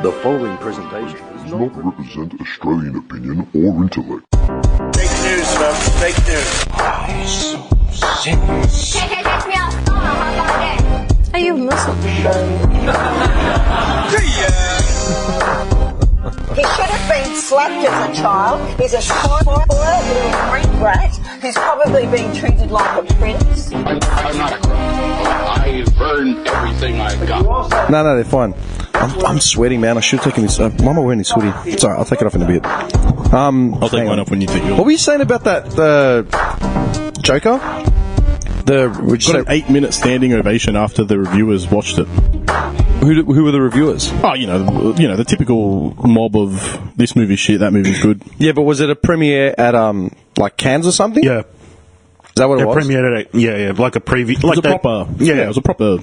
The following presentation does not represent Australian opinion or intellect. Fake news, folks. Fake news. Are you Muslim? He should have been slapped as a child. He's a spoiled little freak rat who's probably being treated like a prince. I'm not a crook. I've earned everything I've got. No, they're fine. I'm sweating, man. I should have taken this. Why am I wearing this hoodie? It's alright, I'll take it off in a bit. I'll take mine off when you take yours. What were you saying about that Joker? Got an 8-minute standing ovation after the reviewers watched it. Who were the reviewers? Oh, you know the typical mob of this movie's shit, that movie's good. Yeah, but was it a premiere at like Cannes or something? Yeah. Is that what it was? Premiered at like a preview. It was a proper. Yeah, it was a proper.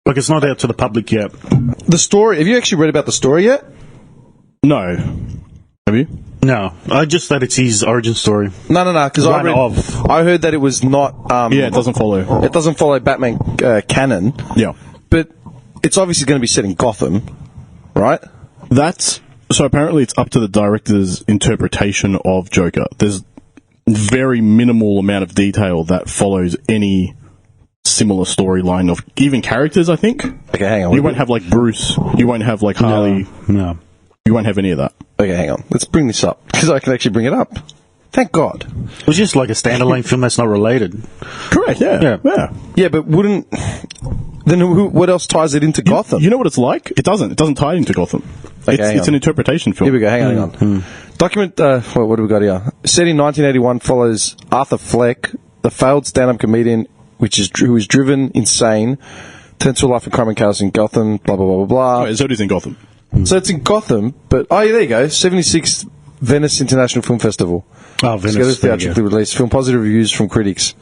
Like it's not out to the public yet. The story. Have you actually read about the story yet? No. Have you? No, I just thought it's his origin story. No, because I heard that it was not. It doesn't follow. It doesn't follow Batman canon. Yeah, but it's obviously going to be set in Gotham, right? So apparently it's up to the director's interpretation of Joker. There's very minimal amount of detail that follows any similar storyline of even characters, I think. Okay, hang on. You won't have like Bruce. You won't have like Harley. No. You won't have any of that. Okay, hang on. Let's bring this up, because I can actually bring it up. Thank God. It was just like a standalone film that's not related. Correct, yeah. Yeah, but wouldn't... Then what else ties it into Gotham? You know what it's like? It doesn't tie into Gotham. Okay, it's an interpretation film. Here we go, hang on. Document... what do we got here? Set in 1981 follows Arthur Fleck, the failed stand-up comedian who is driven insane, turns to a life of crime and chaos in Gotham, blah, blah, blah, blah, blah. Oh, so it is in Gotham. So it's in Gotham, but... Oh, yeah, there you go. 76th Venice International Film Festival. Oh, Venice. Together theatrically released. Film positive reviews from critics.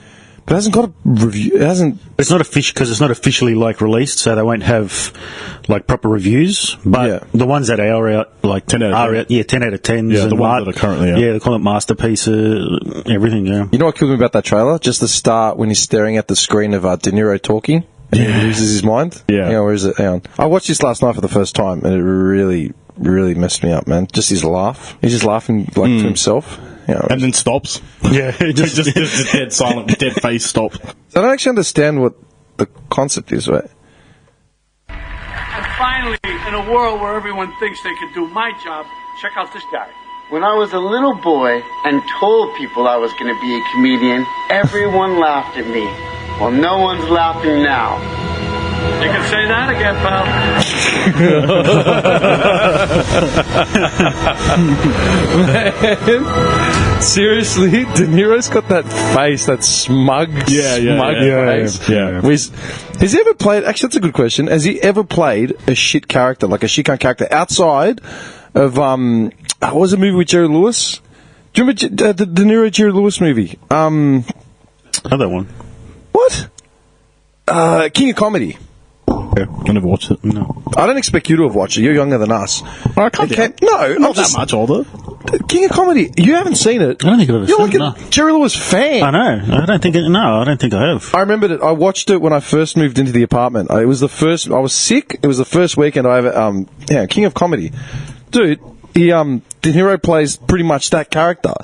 But it hasn't got a review... It hasn't... It's not official, because it's not officially, like, released, so they won't have, like, proper reviews. But the ones that are out, like... 10 out of 10. 10 out of 10s. Yeah, the ones that are currently out. Yeah, they call it masterpieces, everything, yeah. You know what killed me about that trailer? Just the start when he's staring at the screen of De Niro talking, and he loses his mind. Yeah. Hang on, where is it? Hang on. I watched this last night for the first time, and it really messed me up, man. Just his laugh. He's just laughing, like, to himself. And then stops. Yeah. just dead silent, dead face stops. So I don't actually understand what the concept is, right? And finally, in a world where everyone thinks they could do my job, check out this guy. When I was a little boy and told people I was going to be a comedian, everyone laughed at me. Well, no one's laughing now. You can say that again, pal. Man, seriously, De Niro's got that face, that smug face. Yeah. Has he ever played... Actually, that's a good question. Has he ever played a shit character, like a shit cunt character, outside of... what was a movie with Jerry Lewis? Do you remember the De Niro Jerry Lewis movie? Another one. What? King of Comedy. Yeah. I never watched it. No. I don't expect you to have watched it. You're younger than us. I can't. No, not that much older. King of Comedy. You haven't seen it. I don't think I've ever You're seen like it. a Jerry Lewis fan. I know. I don't think I have. I remembered it. I watched it when I first moved into the apartment. It was the first... I was sick. It was the first weekend I ever... King of Comedy. Dude, De Niro plays pretty much that character.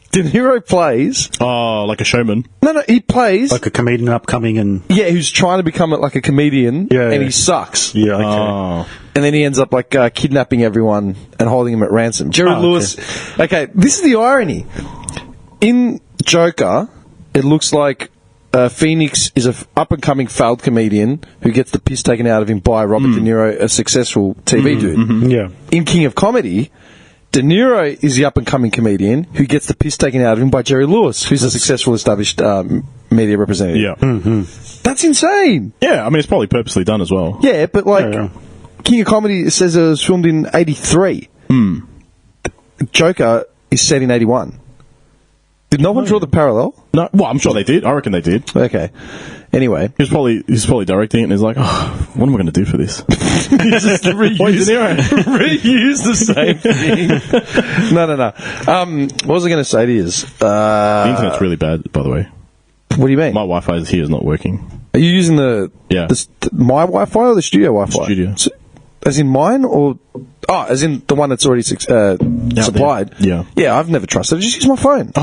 De Niro plays... Oh, like a showman. No, he plays... Like a comedian upcoming and... Yeah, who's trying to become like a comedian, and he sucks. Yeah, okay. Oh. And then he ends up like kidnapping everyone and holding them at ransom. Jerry Lewis... Okay, this is the irony. In Joker, it looks like Phoenix is an up-and-coming failed comedian who gets the piss taken out of him by Robert De Niro, a successful TV dude. Mm-hmm. Yeah. In King of Comedy... De Niro is the up-and-coming comedian who gets the piss taken out of him by Jerry Lewis, who's a successful established media representative. Yeah. Mm-hmm. That's insane. Yeah, I mean, it's probably purposely done as well. Yeah, but King of Comedy says it was filmed in 83. Joker is set in 81. Did no one draw the parallel? No, well, I'm sure they did. I reckon they did. Okay. Anyway, he's probably directing it, and he's like, "Oh, what am I going to do for this?" Just reuse the same thing. No. What was I going to say to you? The internet's really bad, by the way. What do you mean? My Wi-Fi here is not working. Are you using my Wi-Fi or the studio Wi-Fi? Studio. As in mine, or as in the one that's already supplied? Yeah. Yeah, I've never trusted it. Just use my phone.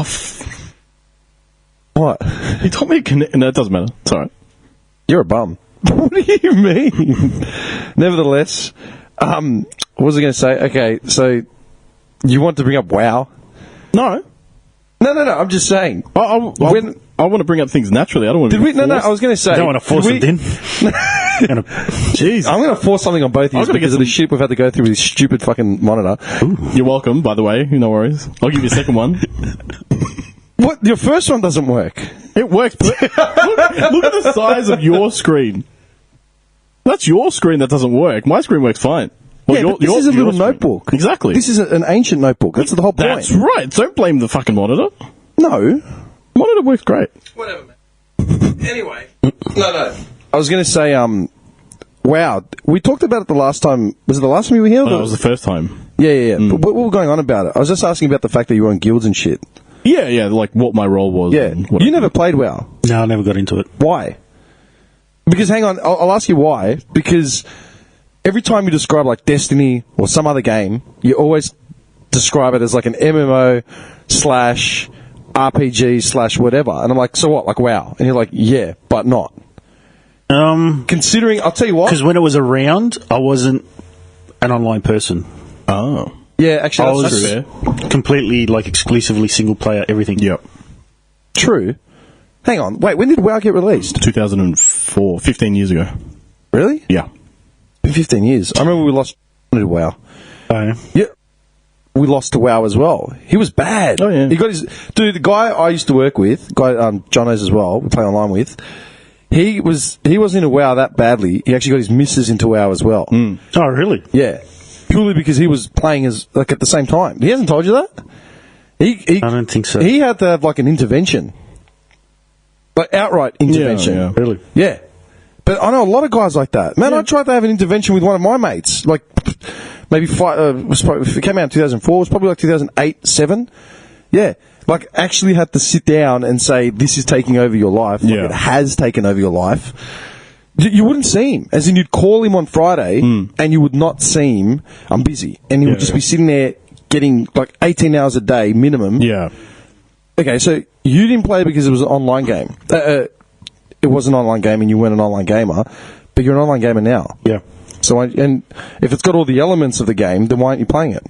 What? You told me to connect. No, it doesn't matter. It's all right. You're a bum. What do you mean? Nevertheless, what was I going to say? Okay, so you want to bring up WoW? No. No. I'm just saying. I want to bring up things naturally. I don't want to. I was going to say. I don't want to force it in. Jeez. I'm going to force something on both of you because of the shit we've had to go through with this stupid fucking monitor. Ooh. You're welcome, by the way. No worries. I'll give you a second one. What? Your first one doesn't work. It works. Look at the size of your screen. That's your screen that doesn't work. My screen works fine. Well, but this is a little notebook. Exactly. This is an ancient notebook. That's the whole point. That's right. Don't blame the fucking monitor. No. Monitor works great. Whatever, man. Anyway. No. I was going to say, wow. We talked about it the last time. Was it the last time you were here? That was the first time. Yeah. But what were going on about it? I was just asking about the fact that you were on guilds and shit. Yeah, like what my role was. Yeah. You never played WoW. No, I never got into it. Why? Because, hang on, I'll ask you why. Because every time you describe, like, Destiny or some other game, you always describe it as, like, an MMO / RPG / whatever. And I'm like, so what? Like, WoW? And you're like, yeah, but not. Considering, I'll tell you what. Because when it was around, I wasn't an online person. Oh. Yeah, actually, that's true. Fair. Completely, like, exclusively single player, everything. Yep. True. Hang on. Wait, when did WoW get released? 2004. 15 years ago. Really? Yeah. Been 15 years. I remember we lost to WoW. Oh, yeah. Yeah. We lost to WoW as well. He was bad. Oh, yeah. He got his... Dude, the guy I used to work with, Jono's as well, we play online with, he wasn't into WoW that badly. He actually got his missus into WoW as well. Mm. Oh, really? Yeah. Purely because he was playing as, like, at the same time. He hasn't told you that? I don't think so. He had to have, like, an intervention. Like, outright intervention. Yeah. Really? Yeah. But I know a lot of guys like that. Man, I tried to have an intervention with one of my mates. Like, maybe if it came out in 2004, it was probably like 2008, 7. Yeah. Like, actually had to sit down and say, this is taking over your life. Like, it has taken over your life. You wouldn't see him. As in, you'd call him on Friday, and you would not see him. I'm busy. And he would just be sitting there getting, like, 18 hours a day minimum. Yeah. Okay, so you didn't play because it was an online game. It was an online game and you weren't an online gamer, but you're an online gamer now. Yeah. So, and if it's got all the elements of the game, then why aren't you playing it?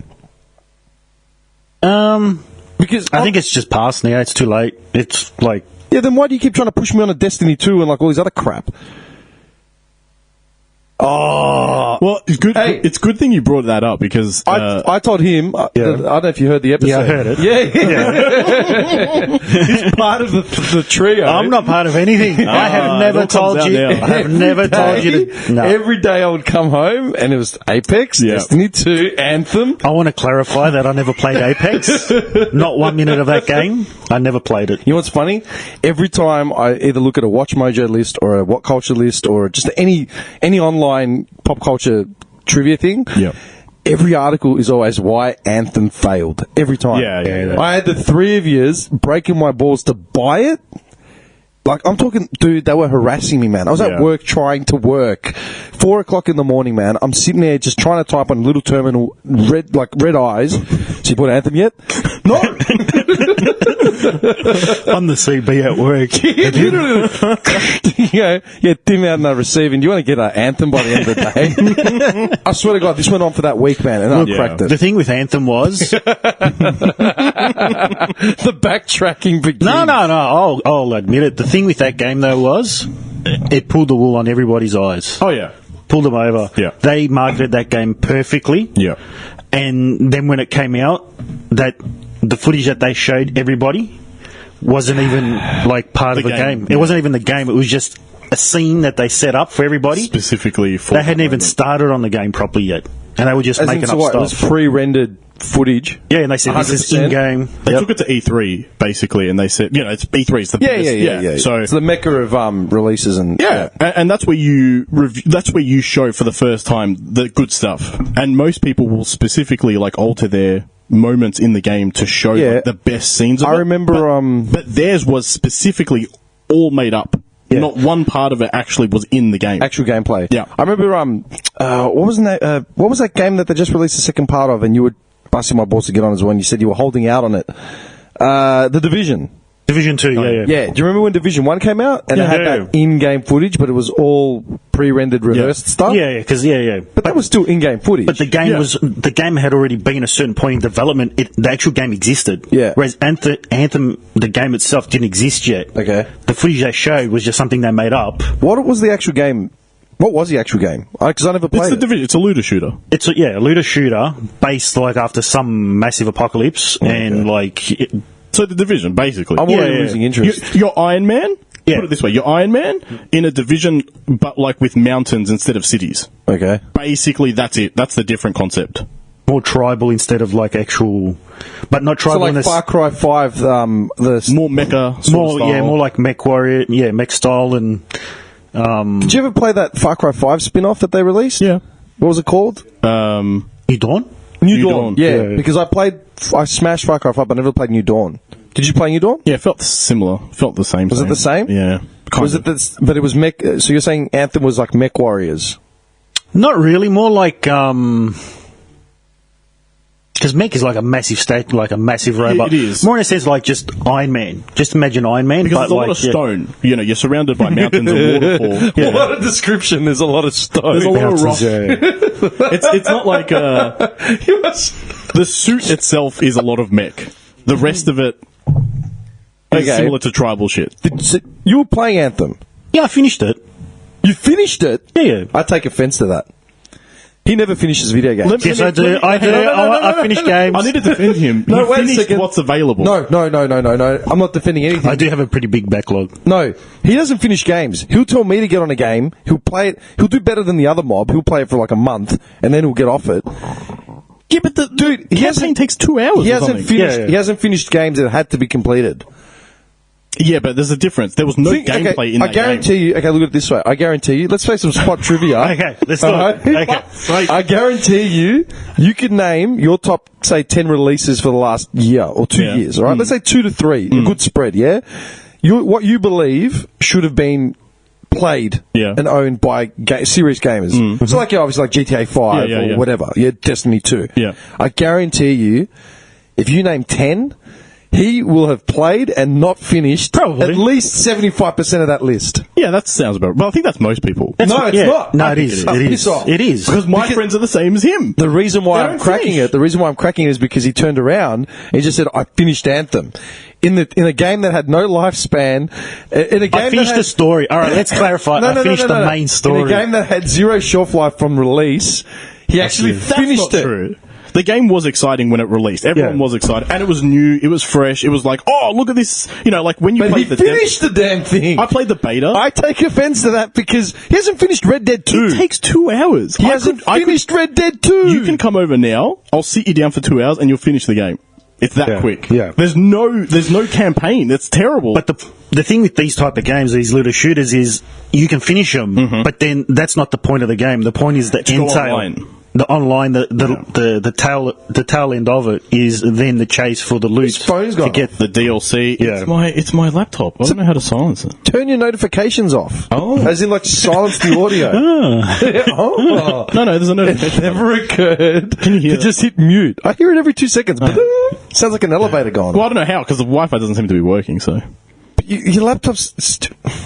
Because I think it's just past now. It's too late. It's like... Yeah, then why do you keep trying to push me on a Destiny 2 and like all these other crap? Oh, well, it's good. Hey, it's a good thing you brought that up because I told him. I don't know if you heard the episode. Yeah, I heard it. Yeah. He's part of the trio. I'm not part of anything. I have never told you. I have never told you to. No. Every day I would come home and it was Apex, Destiny 2, Anthem. I want to clarify that I never played Apex. Not 1 minute of that game. I never played it. You know what's funny? Every time I either look at a Watch Mojo list or a What Culture list or just any online pop culture trivia thing, every article is always why Anthem failed. Every time. Yeah. I had the three of yous breaking my balls to buy it. Like, I'm talking, dude, they were harassing me, man. I was at work trying to work. 4 o'clock in the morning, man. I'm sitting there just trying to type on a little terminal, red eyes. So you bought Anthem yet? No. On the CB at work. Tim out and receiving. Do you want to get an Anthem by the end of the day? I swear to God, this went on for that week, man, and I cracked it. The thing with Anthem was... the backtracking begins. No. I'll admit it. The thing with that game, though, was it pulled the wool on everybody's eyes. Oh, yeah. Pulled them over. Yeah. They marketed that game perfectly. Yeah. And then when it came out, that the footage that they showed everybody wasn't even like part of the game. It wasn't even the game. It was just a scene that they set up for everybody. Specifically for... They hadn't even started on the game properly yet. And they were just making up stuff. It was pre-rendered footage. Yeah, and they said 100%. This is in-game. They took it to E3, basically, and they said, it's E3's the biggest. Yeah. So it's the mecca of releases and... Yeah, and that's where you that's where you show for the first time the good stuff. And most people will specifically, like, alter their moments in the game to show like, the best scenes of it. I remember... But theirs was specifically all made up. Not one part of it actually was in the game. Actual gameplay. Yeah. I remember, what was that game that they just released the second part of, and you were busting my balls to get on as well, and you said you were holding out on it? The Division. Division 2, yeah. Yeah, do you remember when Division 1 came out? And it had that in-game footage, but it was all pre-rendered reversed stuff? Yeah, because But that was still in-game footage. But the game had already been a certain point in development. The actual game existed. Yeah. Whereas Anthem, the game itself, didn't exist yet. Okay. The footage they showed was just something they made up. What was the actual game? What was the actual game? Because I never played it. It's a looter shooter. It's a looter shooter based like after some massive apocalypse and So the Division, basically. I'm already losing interest. You're Iron Man? Yeah. Put it this way, you're Iron Man in a Division, but like with mountains instead of cities. Okay. Basically, that's it. That's the different concept. More tribal instead of like actual, but not So tribal. like Far Cry 5, More mecha sort of style. more like mech warrior, mech style and. Did you ever play that Far Cry 5 spin-off that they released? Yeah. What was it called? New Dawn? New New Dawn. Dawn. Yeah, because I smashed Far Cry 5, but I never played New Dawn. Did you play New Dawn? Yeah, it felt similar. Felt the same. Was it the same? Yeah. Was it but it was mech, so you're saying Anthem was like mech warriors? Not really. More like because mech is like a massive state, like a massive robot. It is. More in a sense like just Iron Man. Just imagine Iron Man. Because but there's a lot of stone. You know, you're surrounded by mountains and waterfall. A lot of description. There's a lot of stone. There's a lot of rock. Yeah. It's not like the suit itself is a lot of mech. The rest of it is similar to tribal shit. So you were playing Anthem. Yeah, I finished it. You finished it? Yeah. I take offense to that. He never finishes video games. Yes, I do. I finish games. I need to defend him. No, he wait a finished second. what's available. No. I'm not defending anything. I do have a pretty big backlog. No, he doesn't finish games. He'll tell me to get on a game. He'll play it. He'll do better than the other mob. He'll play it for like a month, and then he'll get off it. Yeah, but the campaign takes 2 hours. He hasn't finished. He hasn't finished games that had to be completed. Yeah, but there's a difference. There was no gameplay in that I guarantee you. Okay, look at it this way. I guarantee you. Let's play some spot trivia. Okay, let's do it. Okay. I guarantee you. You could name your top, say, 10 releases for the last year or 2 years. All right, let's say 2 to 3. A good spread. Yeah. What you believe should have been played and owned by serious gamers. So, like, obviously, like GTA 5 or whatever. Yeah, Destiny 2. Yeah. I guarantee you, if you name 10. He will have played and not finished at least 75% of that list. Yeah, that sounds about right. But I think that's most people. It's not. No, it is. It is. Because my friends are the same as him. The reason why I'm cracking it is because he turned around and he just said, I finished Anthem. In a game that had no lifespan, in a game I finished the story. All right, let's clarify. I finished the main story. In a game that had zero shelf life from release, he actually finished it. True. The game was exciting when it released. Everyone was excited. And it was new. It was fresh. It was like, oh, look at this. You know, like when you played the finished the damn thing. I played the beta. I take offense to that because he hasn't finished Red Dead 2. It takes 2 hours. He hasn't finished Red Dead 2. You can come over now. I'll sit you down for 2 hours and you'll finish the game. It's that quick. Yeah. There's no campaign. That's terrible. But the thing with these type of games, these looter shooters, is you can finish them, but then that's not the point of the game. The point is the end tail. The online, the tail end of it is then the chase for the loot. His phone's gone to get the DLC. Yeah. It's my laptop. I don't know how to silence it. Turn your notifications off. Oh. As in, like, silence the audio. No, there's a notification. It never occurred. Can you hear to just hit mute. I hear it every 2 seconds. Sounds like an elevator going. Well, I don't know how, because the Wi-Fi doesn't seem to be working, so... Your laptop's...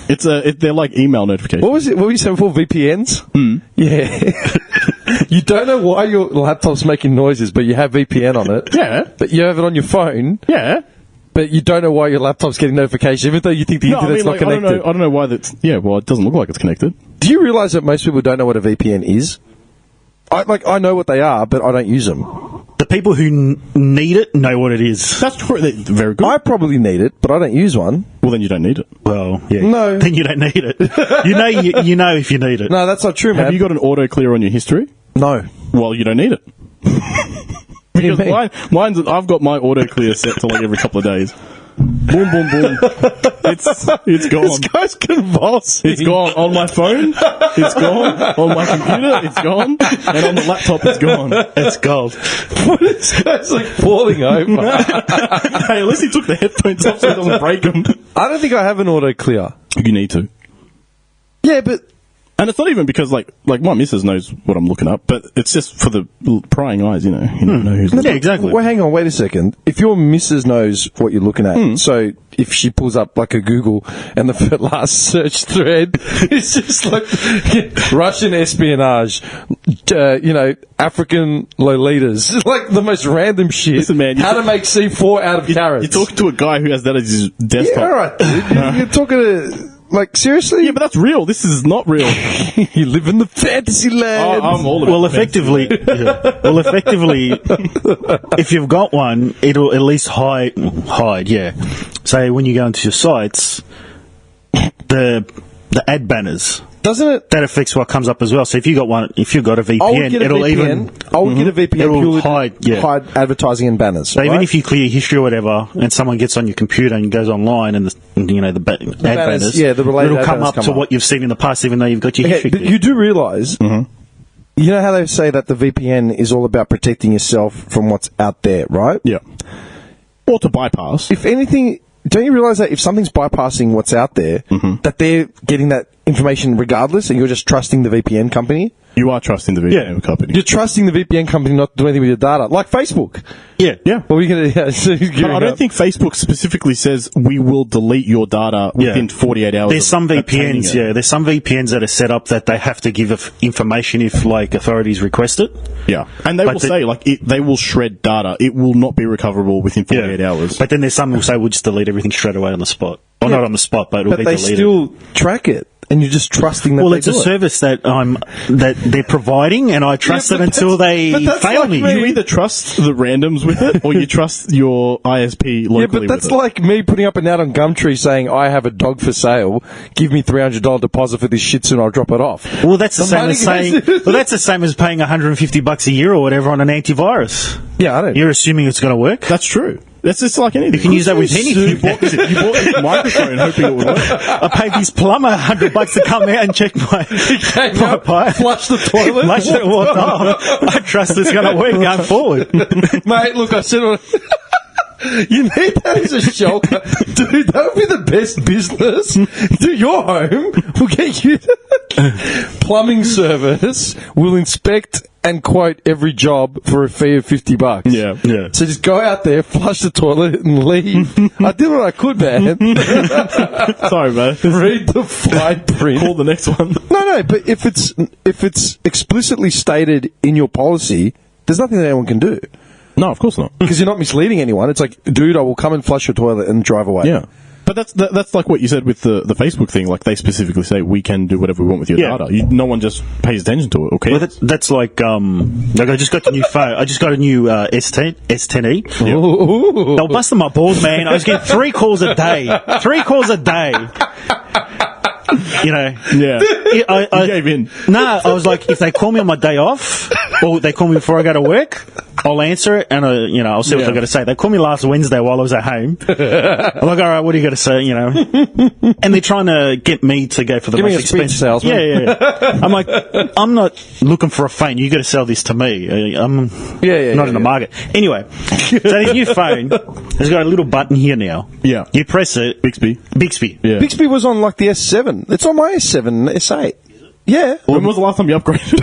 they're like email notifications. What was it? What were you saying before? VPNs? Yeah. You don't know why your laptop's making noises, but you have VPN on it. Yeah. But you have it on your phone. Yeah. But you don't know why your laptop's getting notifications, even though you think the internet's not connected. I don't know why that's... Yeah, well, it doesn't look like it's connected. Do you realise that most people don't know what a VPN is? I know what they are, but I don't use them. The people who need it know what it is. That's true. Very good. I probably need it, but I don't use one. Well, then you don't need it. Well, yeah. No. Then you don't need it. You know if you need it. No, that's not true, man. Have you got an auto clear on your history? No. Well, you don't need it. What do you mean? I've got my auto clear set to like every couple of days. Boom, boom, boom. It's gone. This guy's convulsing. It's gone on my phone. It's gone on my computer. It's gone, and on the laptop, it's gone. It's gold. What is that? It's like falling over. Hey, at least he took the headphones off so he doesn't break them. I don't think I have an auto clear. You need to. Yeah, but And it's not even because, like my missus knows what I'm looking up, but it's just for the prying eyes, you know. You don't know who's looking. Yeah, exactly. Well, hang on, wait a second. If your missus knows what you're looking at, so if she pulls up like a Google and the last search thread is just like Russian espionage, African Lolitas, like the most random shit. Listen, man, how to make C4 out of carrots. You're talking to a guy who has that as his desktop. Yeah, all right, dude. You're talking to... Like, seriously? Yeah, but that's real. This is not real. You live in the fantasy land. I'm all about effectively, if you've got one, it'll at least hide, yeah. Say, when you go into your sites, the ad banners. Doesn't it? That affects what comes up as well. So if you've got a VPN, I would get a VPN it'll hide advertising and banners. So even if you clear history or whatever, and someone gets on your computer and goes online, and the ad banners, the related it'll ad come banners up come to up. what you've seen in the past, even though you've got your history. But clear. you do realise, you know how they say that the VPN is all about protecting yourself from what's out there, right? Yeah. Or to bypass. If anything, don't you realise that if something's bypassing what's out there, that they're getting that information regardless, and you're just trusting the VPN company? You are trusting the VPN company. You're trusting the VPN company not to do anything with your data, like Facebook. Yeah. What are you going to? But I don't think Facebook specifically says we will delete your data within 48 hours. There's some VPNs, there's some VPNs that are set up that they have to give information if like authorities request it. Yeah, and they will say they will shred data. It will not be recoverable within 48 hours. But then there's some who say we'll just delete everything straight away on the spot. Or not on the spot, but it'll be they deleted. still track it. And you're just trusting that. Well, it's a service that they're providing, and I trust it until they fail me. You either trust the randoms with it, or you trust your ISP locally. Yeah, but that's like me putting up an ad on Gumtree saying, I have a dog for sale, give me $300 deposit for this shit soon, I'll drop it off. Well, that's the same as saying, that's the same as paying $150 a year or whatever on an antivirus. Yeah, I don't. You're assuming it's going to work? That's true. That's just like anything. You can use that with anything. You bought this microphone hoping it would work. I paid this plumber $100 to come out and check my pipe. Flush the toilet. Flush it. I trust it's going to work going forward. Mate, look, I said... You need that as a shelter. Dude, that would be the best business. Dude, your home will get you plumbing service, will inspect and quote every job for a fee of $50. Yeah. So just go out there, flush the toilet and leave. I did what I could, man. Sorry, man. Read the fine print. Call the next one. No, but if it's explicitly stated in your policy, there's nothing that anyone can do. No, of course not. Because you're not misleading anyone. It's like, dude, I will come and flush your toilet and drive away. Yeah. But that's like what you said with the Facebook thing. Like, they specifically say we can do whatever we want with your data. No one just pays attention to it, okay? Well, that's like I just got a new phone. I just got a new S10e. Yeah. They were busting my balls, man. I was getting 3 calls a day. 3 calls a day. You know, I gave in. No, I was like, if they call me on my day off, or they call me before I go to work, I'll answer it, and I'll see what they're going to say. They called me last Wednesday while I was at home. I'm like, all right, what are you going to say? You know, and they're trying to get me to go for the most expensive salesman. Yeah. I'm like, I'm not looking for a phone. You got to sell this to me. I'm not in the market. Anyway, so this new phone has got a little button here now. Yeah, you press it. Bixby. Yeah. Bixby was on like the S7. It's on my S7 and S8. Yeah. When was the last time you upgraded?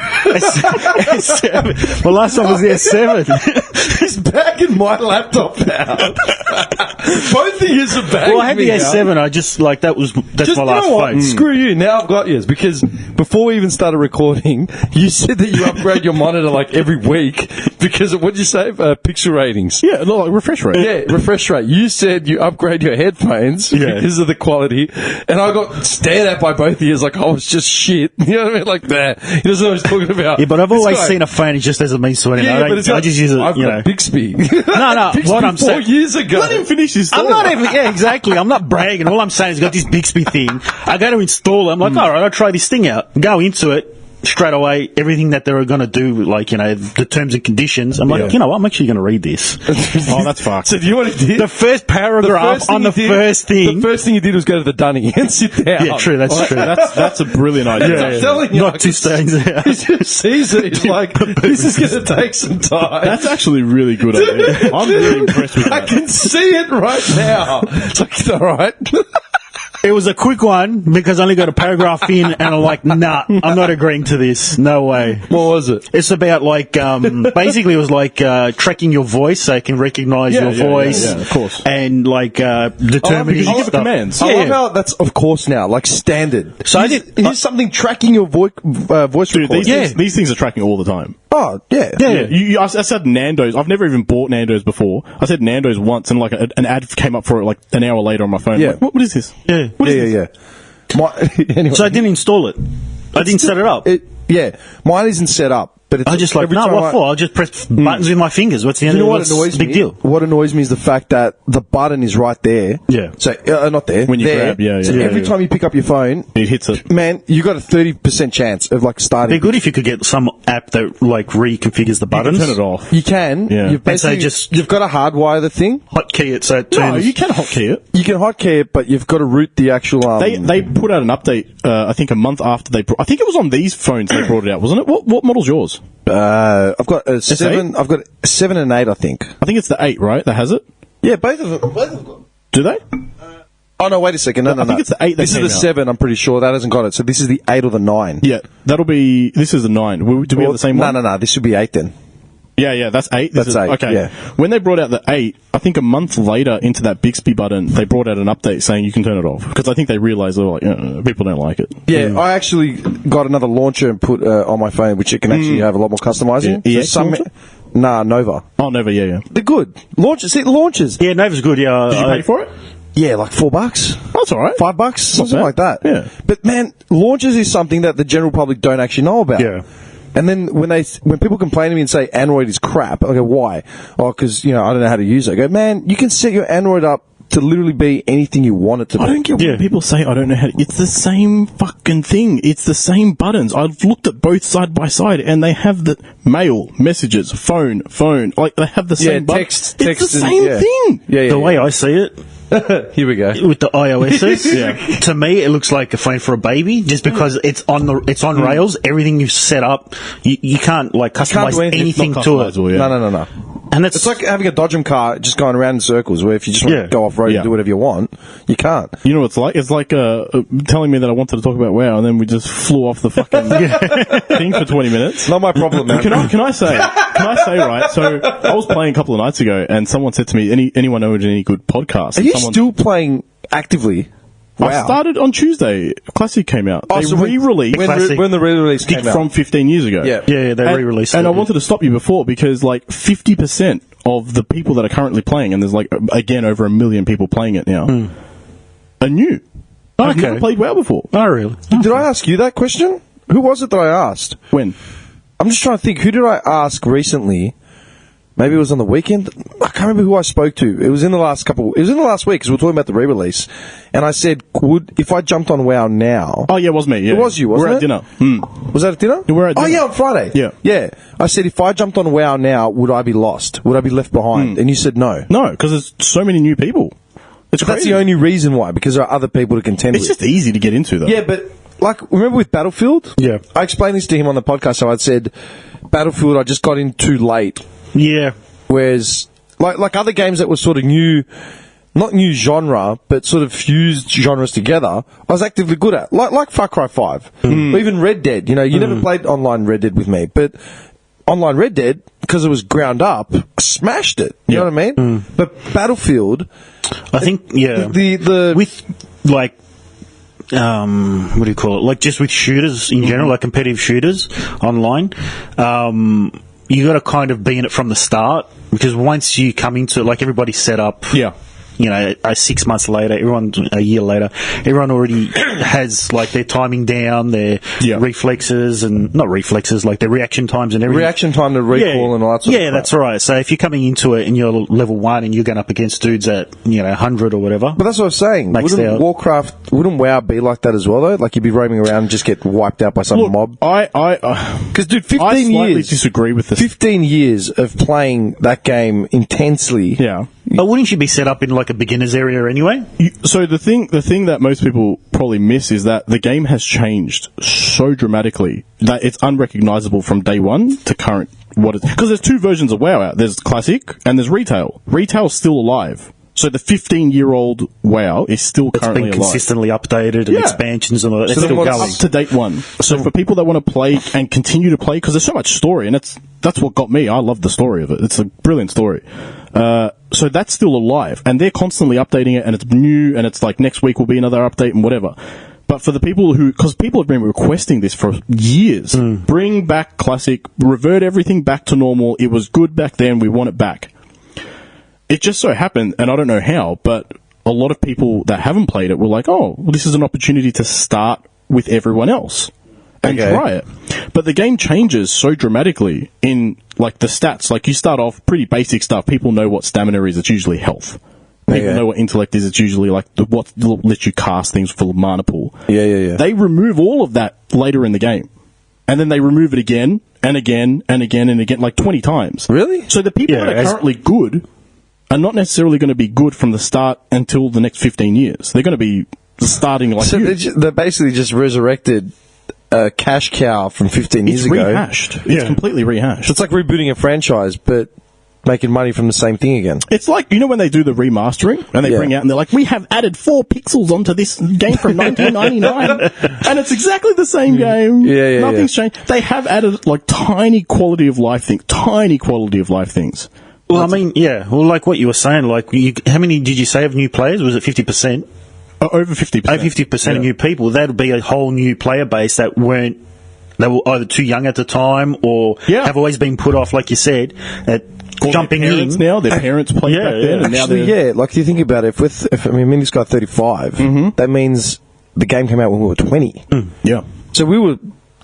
S7. Well, last time was the S7. It's back in my laptop now. Both of yours are back. Well, I had the S7. I just like that's my last phone. Screw you. Now I've got yours because before we even started recording, you said that you upgrade your monitor like every week because of what did you say? Pixel ratings. Yeah, no, like refresh rate. Yeah, refresh rate. You said you upgrade your headphones because of the quality, and I got stared at by both of you like I was just shit. You know what I mean? Like that. He doesn't know what he's talking about. Yeah, but I've always seen a phone just as a means to anything. I just use it. I've got Bixby. No. Bixby what I'm saying 4 years ago. Let him finish his story. I'm not even. Yeah, exactly. I'm not bragging. All I'm saying is, got this Bixby thing. I go to install it. I'm like, all right, I'll try this thing out. Go into it. Straight away, everything that they were going to do, like, the terms and conditions. I'm like, you know what? I'm actually going to read this. Oh, that's fucked. So, do you know what he did? The first paragraph on the first thing. The first thing he did was go to the dunny and sit down. Yeah, true. That's true. That's a brilliant idea. I'm telling you. Not 2 stones out. He just sees it. He's like, this is going to take some time. That's actually really good idea. I'm really impressed with that. I can see it right now. It's like, all right. It was a quick one because I only got a paragraph in, and I'm like, nah, I'm not agreeing to this. No way. What was it? It's about like basically it was like tracking your voice so it can recognise your voice, of course, and like determining because you give it stuff. commands. I love how that's of course now, like standard. So here's something tracking your voice Dude, recording. these things are tracking all the time. Oh, yeah. I said Nando's. I've never even bought Nando's before. I said Nando's once, and like an ad came up for it like an hour later on my phone. Yeah. Like, what is this? Yeah. What is this? Anyway. So I didn't install it. I didn't set it up. Mine isn't set up. But it's I just like, every no, time what for? I'll just press buttons with my fingers. What's the end You know of what it? annoys Big me? deal. What annoys me is the fact that the button is right there. Yeah. So, not there. When you there. grab, So every time you pick up your phone, it hits it. Man, you got a 30% chance of like starting. It'd be good if you could get some app that like reconfigures the buttons. Turn it off. You can. Yeah. You've And so basically, you've got to hardwire the thing. Hotkey it so it turns. No, you can hotkey it. You can hotkey it, but you've got to root the actual. They put out an update. I think a month after they. I think it was on these phones they brought it out, wasn't it? What model's yours? I've got a 7. S8? I've got a 7 and 8. I think. I think it's the 8, right? That has it. Yeah, both of them. Do they? Oh no! Wait a second. No. I think it's the 8 that This is came the out. 7. I'm pretty sure that hasn't got it. So this is the 8 or the 9. Yeah, that'll be. This is the 9. Do we have the same one? No. This should be 8 then. Yeah, that's 8. That's 8, Okay. yeah. When they brought out the 8, I think a month later into that Bixby button, they brought out an update saying you can turn it off because I think they realised they're like, people don't like it. Yeah, I actually got another launcher and put on my phone, which it can actually have a lot more customizing. Yeah. For EX launcher? Nah, Nova. Oh, Nova, yeah. They're good. Launchers. See, launchers. Yeah, Nova's good. Yeah. Did you pay for it? Yeah, like $4. That's all right. $5, something bad. like that. Yeah. But man, launchers is something that the general public don't actually know about. Yeah. And then when people complain to me and say Android is crap, I go, why? Oh, because I don't know how to use it. I go, man, you can set your Android up to literally be anything you want it to be. I don't get why people say I don't know how to... It's the same fucking thing. It's the same buttons. I've looked at both side by side, and they have the mail, messages, phone. Like, they have the same button. text. It's the and- same yeah. thing. Yeah. The way I see it, Here we go. with the iOSs, to me it looks like a phone for a baby, just because it's on rails. Everything you've set up, you can't like customize do anything. anything It's not to it. customizable, yeah. No. And that's It's like having a Dodgem car just going around in circles, where if you just want Yeah. to go off road Yeah. and do whatever you want, you can't. You know what it's like? It's like telling me that I wanted to talk about WoW, and then we just flew off the fucking thing for 20 minutes. Not my problem, man. Can I say, right? So I was playing a couple of nights ago, and someone said to me, anyone know any good podcasts? Are And you someone, still playing actively? Wow. I started on Tuesday. Classic came out. Oh, They so re-released when the re-release came out. from 15 years ago. Yeah. Yeah, they re-released And it. I wanted to stop you before because like 50% of the people that are currently playing, and there's like again over 1 million people playing it now, are new. I've Okay. never played WoW before. Oh, really? Did I ask you that question? Who was it that I asked? When? I'm just trying to think. Who did I ask recently? Maybe it was on the weekend. I can't remember who I spoke to. It was in the last week because we were talking about the re-release. And I said, if I jumped on WoW now... Oh yeah, it was me. Yeah. It was you, wasn't We're it? at dinner. Was that at dinner? Yeah, we're at Oh, dinner. yeah, on Friday. Yeah. Yeah. I said, if I jumped on WoW now, would I be lost? Would I be left behind? And you said no. No, because there's so many new people. It's But that's crazy. the only reason why, because there are other people to contend It's with. just easy to get into though. Yeah, but like, remember with Battlefield? Yeah. I explained this to him on the podcast. So I'd said, Battlefield, I just got in too late. Yeah. Whereas, like other games that were sort of new, not new genre, but sort of fused genres together, I was actively good at. Like Far Cry 5. Or even Red Dead. You never played online Red Dead with me, but online Red Dead, because it was ground up, smashed it. You know what I mean? But Battlefield, I think, yeah. the With, like, what do you call it? Like, just with shooters in general, like competitive shooters online, you got to kind of be in it from the start, because once you come into it, like, everybody's set up. Yeah. 6 months later, a year later, everyone already has like their timing down, their reflexes and not reflexes, like their reaction times and everything. reaction time to recall and all that sort of crap. that's right. So if you're coming into it and you're level 1 and you're going up against dudes at 100 or whatever, But that's what I was saying. Maxed out. Wouldn't WoW be like that as well, though? Like, you'd be roaming around and just get wiped out by some mob? Because, dude, 15 I slightly years... disagree with this. 15 years of playing that game intensely. Yeah. but wouldn't you be set up in like a beginner's area anyway? So the thing that most people probably miss is that the game has changed so dramatically that it's unrecognizable from day one to current. Because there's two versions of WoW out. There's classic and there's retail. Retail's still alive. So the 15-year-old WoW is still currently been alive. consistently updated and expansions and all that. It's So still then going. what's Up-to-date one. So for people that want to play and continue to play, because there's so much story, and that's what got me. I love the story of it. It's a brilliant story. So that's still alive, and they're constantly updating it, and it's new, and it's like next week will be another update and whatever. But for the people because people have been requesting this for years, bring back Classic, revert everything back to normal. It was good back then, we want it back. It just so happened, and I don't know how, but a lot of people that haven't played it were like, oh, well, this is an opportunity to start with everyone else and try it. But the game changes so dramatically in, like, the stats. Like, you start off pretty basic stuff. People know what stamina is. It's usually health. People know what intellect is. It's usually, like, what lets you cast things for the mana pool. Yeah. They remove all of that later in the game. And then they remove it again, and again, and again, and again, like 20 times. Really? So the people that are currently good are not necessarily going to be good from the start until the next 15 years. They're going to be starting like So they basically just resurrected a cash cow from 15 years ago. It's rehashed. It's completely rehashed. So it's like rebooting a franchise, but making money from the same thing again. It's like, you know when they do the remastering, and they bring out and they're like, we have added 4 pixels onto this game from 1999, and it's exactly the same game. Nothing's changed. They have added, like, tiny quality of life things. Well, I mean, well, like what you were saying, like, how many did you say of new players? Was it 50%? Over 50%. Over 50% of new people. That would be a whole new player base that were either too young at the time or have always been put off, like you said, at jumping in. Now, their parents played back then, and now they're... like, if you think about it, if I mean, this guy 35, that means the game came out when we were 20. Yeah. So we were...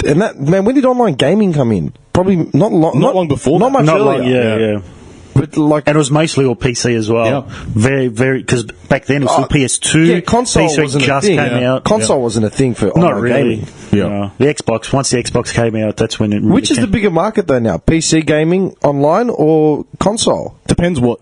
And that, man, when did online gaming come in? Probably not long before. Not much earlier. Yeah. But like, and it was mostly all PC as well. Yeah. Very, very, because back then it was still PS2. Yeah, console PC wasn't just a thing. came out. Console wasn't a thing for online Not really. gaming. Yeah. No. The Xbox, once the Xbox came out, that's when it really Which is the bigger market though now? PC gaming online or console? Depends what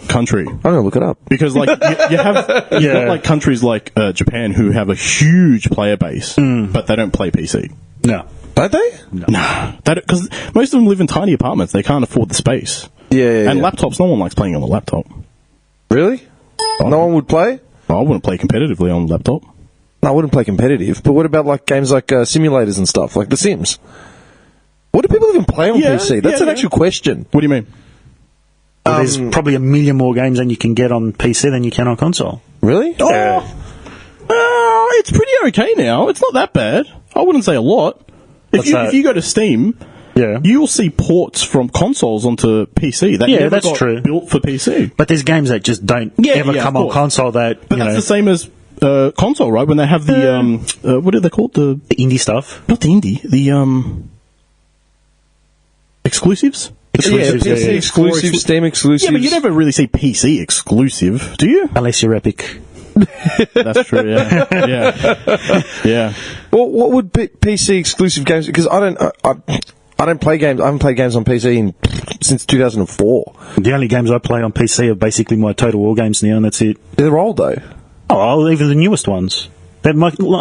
country. I'm going to look it up. Because, like, you have got, like, countries like Japan who have a huge player base, but they don't play PC. No. Don't they? No. Because most of them live in tiny apartments. They can't afford the space. And laptops, no one likes playing on a laptop. Really? No one would play? I wouldn't play competitively on a laptop. No, I wouldn't play competitive. But what about, like, games like simulators and stuff, like The Sims? What do people even play on PC? That's an actual question. What do you mean? Well, there's probably a million more games than you can get on PC than you can on console. Really? It's pretty okay now. It's not that bad. I wouldn't say a lot. If you go to Steam... Yeah, you will see ports from consoles onto PC. That never that's got true. Built for PC, but there's games that just don't ever come on console. But that's the same as console, right? When they have the what are they called? The indie stuff, not the indie, the exclusives. PC exclusive, Steam exclusive. Yeah, but you never really see PC exclusive, do you? Unless you're Epic. That's true. Yeah. Well, what would be PC exclusive games? Because I don't play games. I haven't played games on PC since 2004. The only games I play on PC are basically my Total War games now, and that's it. They're old though. Oh, even the newest ones. I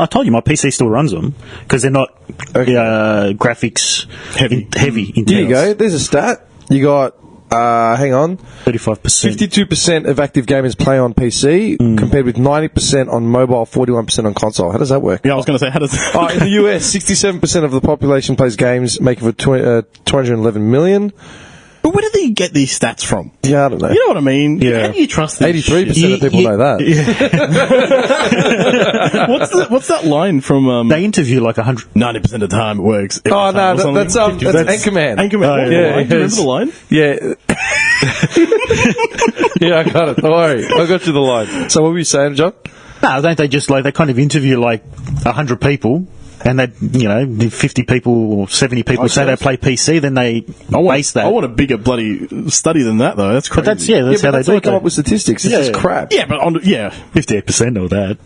told you my PC still runs them because they're not graphics heavy. Here you go. There's a stat. You got. Hang on. 35%. 52% of active gamers play on PC, compared with 90% on mobile, 41% on console. How does that work? Yeah, I was going to say, how does in the US, 67% of the population plays games, making for 211 million. But where do they get these stats from? Yeah, I don't know. You know what I mean? Yeah. How do you trust this 83% of people know that. Yeah. What's that line from... they interview like 90% of the time it works. Oh, no, that's Anchorman. Anchorman. Oh, yeah. Do you remember the line? Yeah. Yeah, I got it. Don't worry. I got you the line. So what were you saying, John? No, don't they just they kind of interview 100 people, and they, 50 people or 70 people say they play PC, then they base that. I want a bigger bloody study than that, though. That's crazy. But that's how they do it. Come up with statistics. It's just crap. Yeah, but 58% of that.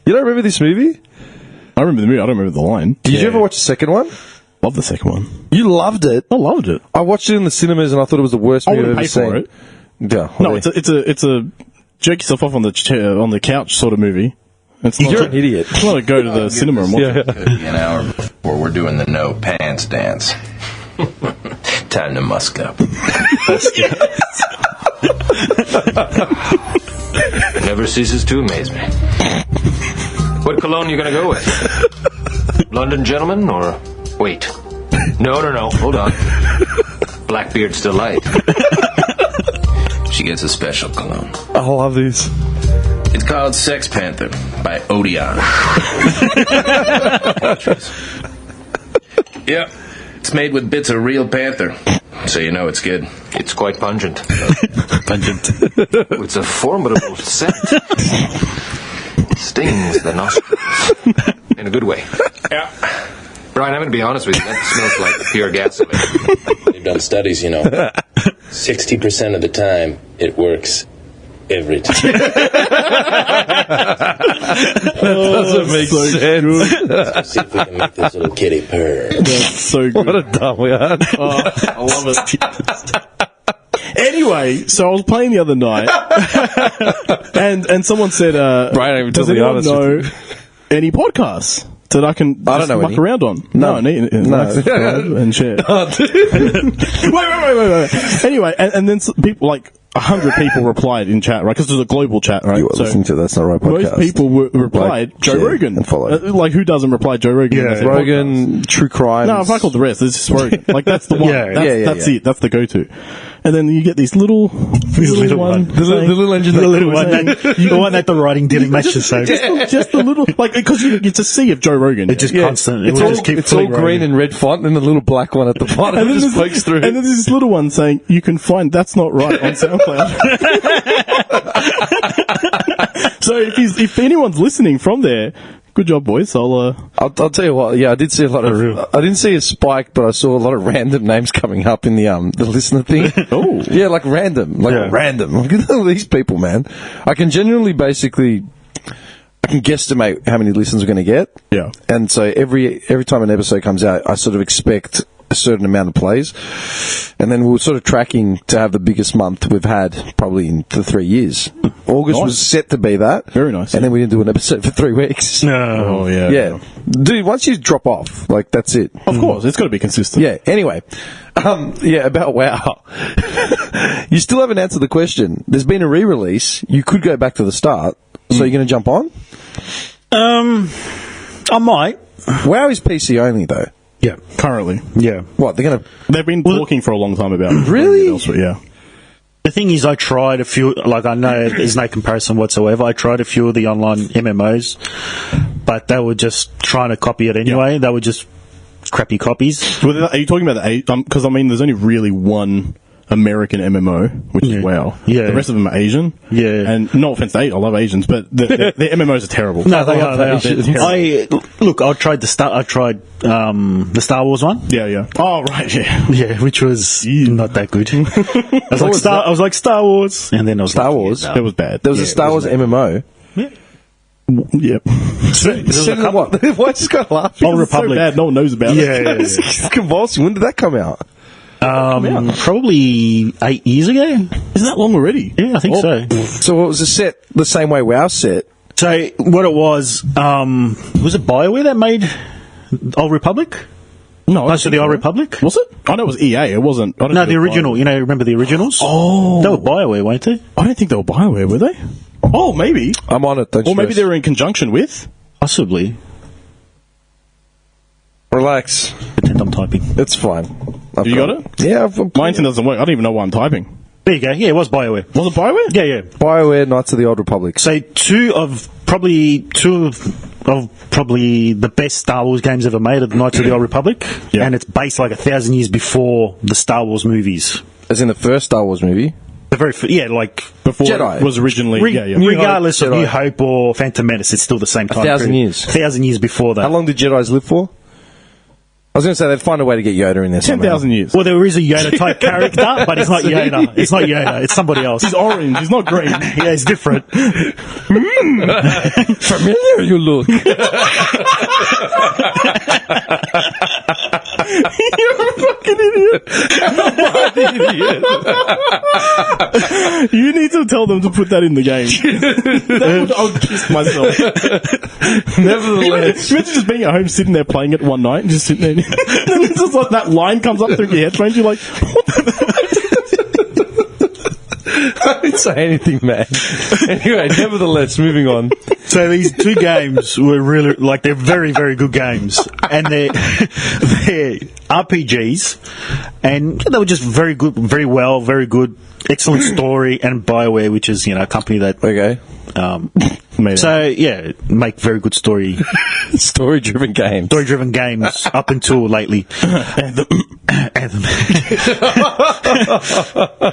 You don't remember this movie? I remember the movie. I don't remember the line. Did you ever watch the second one? Love the second one. You loved it. I loved it. I watched it in the cinemas and I thought it was the worst movie I've ever seen. I wouldn't pay for it. No, it's a jerk yourself off on the couch sort of movie. You're an idiot. It's not to go to the cinema and watch it. Could be an hour before we're doing the no pants dance. Time to musk up. Never ceases to amaze me. What cologne you gonna go with? London Gentleman or... Wait. No. Hold on. Blackbeard's Delight. She gets a special cologne. I love this. It's called Sex Panther by Odeon. Yep. It's made with bits of real panther, so you know it's good. It's quite pungent. Pungent. It's a formidable scent. Stings the nostrils. In a good way. Yeah. Brian, I'm going to be honest with you. That smells like pure gasoline. They've done studies, 60% of the time, it works every time. That doesn't make sense. Let's see if we can make this little kitty purr. That's so good. What a dumb we are. Oh, I love it. Anyway, so I was playing the other night, and someone said, Brian, does anyone know any podcasts that I can just don't know muck any. around on? No. Like, and share. Wait. Anyway, and then people, like 100 people replied in chat, right? Because there's a global chat, right? You were listening to That's Not Right podcast. Most people replied Like, Joe share Rogan. and follow. Like, who doesn't reply Joe Rogan? Yeah, Rogan, True Crime. No, fuck all the rest. It's just Rogan. Like, that's the one. That's it. That's the go-to. And then you get these little one. The little engine. The little one. The one that the writing didn't match the same. Just the little, like, because you get to see of Joe Rogan. It's just constant. It's all green and red font and the little black one at the bottom. And it just pokes through. And then there's this little one saying, you can find That's Not Right on SoundCloud. So if anyone's listening from there, good job, boys. I'll tell you what. Yeah, I did see a lot of. I didn't see a spike, but I saw a lot of random names coming up in the listener thing. Oh, yeah, like random, random. Look at all these people, man. I can genuinely, basically, I can guesstimate how many listens we're going to get. Yeah, and so every time an episode comes out, I sort of expect a certain amount of plays, and then we were sort of tracking to have the biggest month we've had probably in the 3 years. August was set to be that. Very nice. And then we didn't do an episode for 3 weeks. No. Oh, yeah. Yeah. Dude, once you drop off, like, that's it. Of course, it's got to be consistent. Yeah, anyway. About WoW. You still haven't answered the question. There's been a re-release. You could go back to the start. So you're going to jump on? I might. WoW is PC only, though. Yeah, currently. Yeah. What, they're going to... They've been talking for a long time about it. Really? Yeah. The thing is, I tried a few, like, I know there's no comparison whatsoever. I tried a few of the online MMOs, but they were just trying to copy it anyway. Yeah. They were just crappy copies. Well, are you talking about the... Because, there's only really one American MMO, which is WoW. Yeah. The rest of them are Asian. Yeah. And no offense to I love Asians, but the MMOs are terrible. No, they are. They're Look, I tried the Star Wars one. Yeah. Oh, right, yeah. Yeah, which was not that good. I was like Star Wars, and then I was Star Wars? It was bad. There was a Star Wars MMO. Yep. What? Why just got laughing? Old Republic. So bad, no one knows about it. Yeah. It's convulsing. When did that come out? Probably 8 years ago. Isn't that long already? Yeah, I think so. So it was a set the same way WoW set? So what it was it BioWare that made Old Republic? No, the Old Republic. Was it? I know it was EA. It wasn't. No, the original. BioWare. Remember the originals? Oh, they were BioWare, weren't they? I don't think they were BioWare, were they? Oh, maybe. I'm on it. Or maybe they were in conjunction with. Possibly. Relax. Pretend I'm typing. It's fine. You got it? Yeah. My internet doesn't work. I don't even know why I'm typing. There you go. Yeah, it was BioWare. Was it BioWare? Yeah. BioWare, Knights of the Old Republic. So two of probably the best Star Wars games ever made are the Knights of the Old Republic, and it's based like 1,000 years before the Star Wars movies. As in the first Star Wars movie? The very like before Jedi it was originally regardless of New Hope or Phantom Menace, it's still the same time. 1,000 years. 1,000 years before that. How long did Jedis live for? I was going to say they'd find a way to get Yoda in there. 10,000 years. Well, there is a Yoda type character, but it's not Yoda. It's not Yoda. It's somebody else. He's orange. He's not green. Yeah, it's different. Familiar you look. You're a fucking idiot. You need to tell them to put that in the game. I'll kiss myself. Nevertheless. Imagine just being at home, sitting there playing it one night, and just sitting there. And then it's just like that line comes up through your headphones. You're like, what the I didn't say anything, man. Anyway, nevertheless, moving on. So these two games were really, like, they're very, very good games. And they're RPGs. And they were just very good, very good, excellent story. And BioWare, which is, a company that... Okay. Make very good story-driven games. Story-driven games up until lately. Anthem.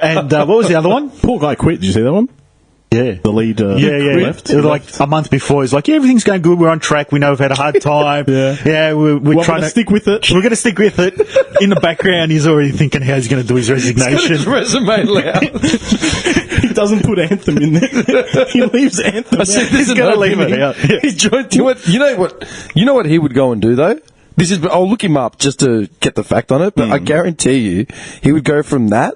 And what was the other one? Poor guy quit. Did you see that one? Yeah. The lead left. It was like a month before. He's like, everything's going good. We're on track. We know we've had a hard time. We're trying to stick with it. We're going to stick with it. In the background, he's already thinking how he's going to do his resignation. His resume loud. He doesn't put Anthem in there. He leaves Anthem. I said, he's going to leave it out. Yeah. He's joined. You know what he would go and do though? I'll look him up just to get the fact on it, but I guarantee you he would go from that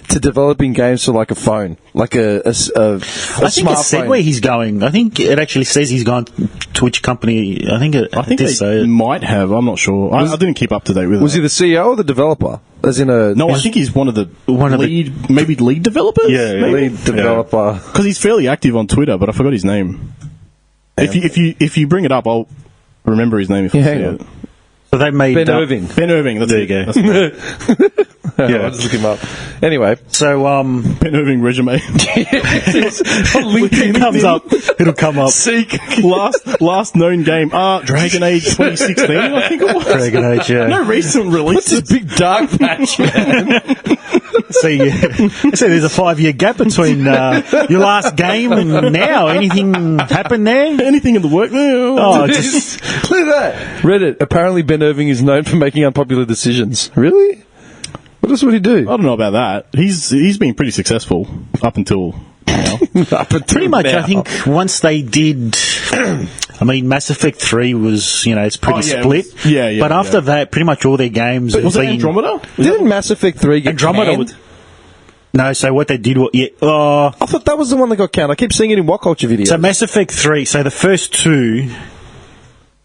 to developing games for like a phone, like a I think smartphone. it's Segway he's going. I think it actually says he's gone to which company. I think they might have. I'm not sure. I didn't keep up to date with it. Was he the CEO or the developer? As in No, I think he's one of the lead developers? Yeah, lead developer. Because he's fairly active on Twitter, but I forgot his name. If you bring it up, I'll remember his name if I see it. So they made Ben Irving. Ben Irving. There you go. I'll just look him up. Anyway, so Ben Irving resume. LinkedIn comes up. It'll come up. Seek last known game. Dragon Age 2016. I think it was. Dragon Age. Yeah. No recent release. What's this big dark patch, man? See, there's a 5-year gap between your last game and now. Anything happened there? Anything in the work? Oh, just clear that. Reddit. Apparently, Ben Irving is known for making unpopular decisions. Really? What else would he do? I don't know about that. He's been pretty successful up until now. Pretty much, I think once they did. I mean, Mass Effect 3 was, it's pretty split. But after that, pretty much all their games. But was it Andromeda? Didn't Mass Effect 3 get canned? No, so what they did was... I thought that was the one that got canned. I keep seeing it in What Culture videos. So Mass Effect 3, so the first two...